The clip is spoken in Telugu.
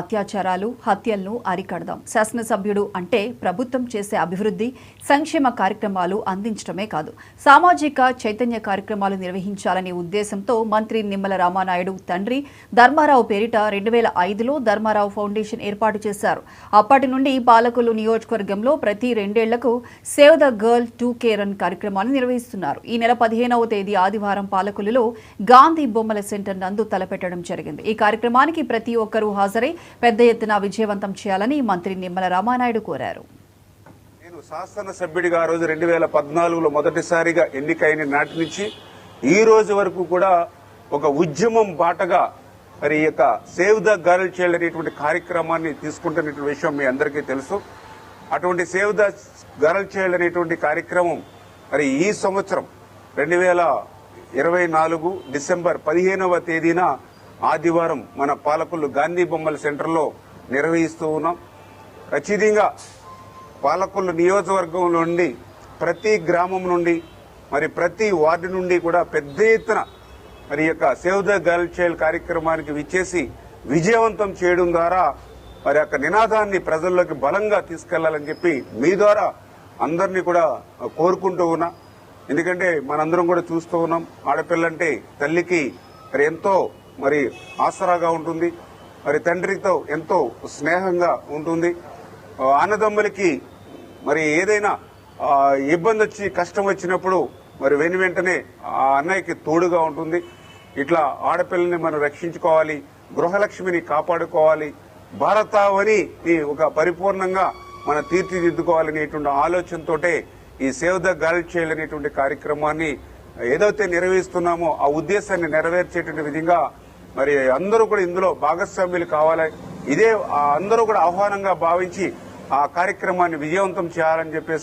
అత్యాచారాలు హత్యలను అరికడదాం. శాసనసభ్యుడు అంటే ప్రభుత్వం చేసే అభివృద్ధి సంక్షేమ కార్యక్రమాలు అందించడమే కాదు, సామాజిక చైతన్య కార్యక్రమాలు నిర్వహించాలనే ఉద్దేశంతో మంత్రి నిమ్మల రామానాయుడు తండ్రి ధర్మారావు పేరిట 2005లో ధర్మారావు ఫౌండేషన్ ఏర్పాటు చేశారు. అప్పటి నుండి పాలకొల్లు నియోజకవర్గంలో ప్రతి 2 ఏళ్లకు save the girl 2K run కార్యక్రమాన్ని నిర్వహిస్తున్నారు. ఈ నెల 15వ తేదీ ఆదివారం పాలకొల్లులో గాంధీ బొమ్మల సెంటర్ నందు తలపెట్టడం జరిగింది. ఈ కార్యక్రమానికి ప్రతి ఒక్కరూ హాజరై పెద్ద ఎత్తున విజయవంతం చేయాలని మంత్రి నిమ్మల రామానాయుడు కోరారు. నేను శాసనసభ్యుడిగా ఆ రోజు 2014లో మొదటిసారిగా ఎన్నికైన నాటి నుంచి ఈ రోజు వరకు కూడా ఒక ఉద్యమం బాటగా మరి ఈ యొక్క సేవ్ ద గర్ల్ చైల్డ్ అనేటువంటి కార్యక్రమాన్ని తీసుకుంటున్న విషయం మీ అందరికీ తెలుసు. అటువంటి సేవ్ ద గర్ల్ చైల్డ్ అనేటువంటి కార్యక్రమం మరి ఈ సంవత్సరం 2024 డిసెంబర్ 15వ తేదీన ఆదివారం మన పాలకొల్లు గాంధీ బొమ్మల సెంటర్లో నిర్వహిస్తూ ఉన్నాం. ఖచ్చితంగా పాలకొల్లు నియోజకవర్గం నుండి ప్రతి గ్రామం నుండి మరి ప్రతి వార్డు నుండి కూడా పెద్ద ఎత్తున మరి యొక్క సేవ్ ద గర్ల్ చైల్డ్ కార్యక్రమానికి విచ్చేసి విజయవంతం చేయడం ద్వారా మరి యొక్క నినాదాన్ని ప్రజల్లోకి బలంగా తీసుకెళ్లాలని చెప్పి మీ ద్వారా అందరినీ కూడా కోరుకుంటూ ఉన్నా. ఎందుకంటే మనందరం కూడా చూస్తూ ఉన్నాం, ఆడపిల్లంటే తల్లికి మరి ఎంతో మరి ఆసరాగా ఉంటుంది, మరి తండ్రితో ఎంతో స్నేహంగా ఉంటుంది. అన్నదమ్ములకి మరి ఏదైనా ఇబ్బంది వచ్చి కష్టం వచ్చినప్పుడు మరి వెంటనే ఆ అన్నయ్యకి తోడుగా ఉంటుంది. ఇట్లా ఆడపిల్లని మనం రక్షించుకోవాలి, గృహలక్ష్మిని కాపాడుకోవాలి, భారతావని ఒక పరిపూర్ణంగా మనం తీర్చిదిద్దుకోవాలనేటువంటి ఆలోచనతోటే ఈ సేవ్ ద గర్ల్ చైల్డ్ అనేటువంటి కార్యక్రమాన్ని ఏదైతే నిర్వహిస్తున్నామో ఆ ఉద్దేశాన్ని నెరవేర్చేటువంటి విధంగా మరి అందరూ కూడా ఇందులో భాగస్వామ్యులు కావాలి. ఇదే అందరూ కూడా ఆహ్వానంగా భావించి ఆ కార్యక్రమాన్ని విజయవంతం చేయాలని చెప్పేసి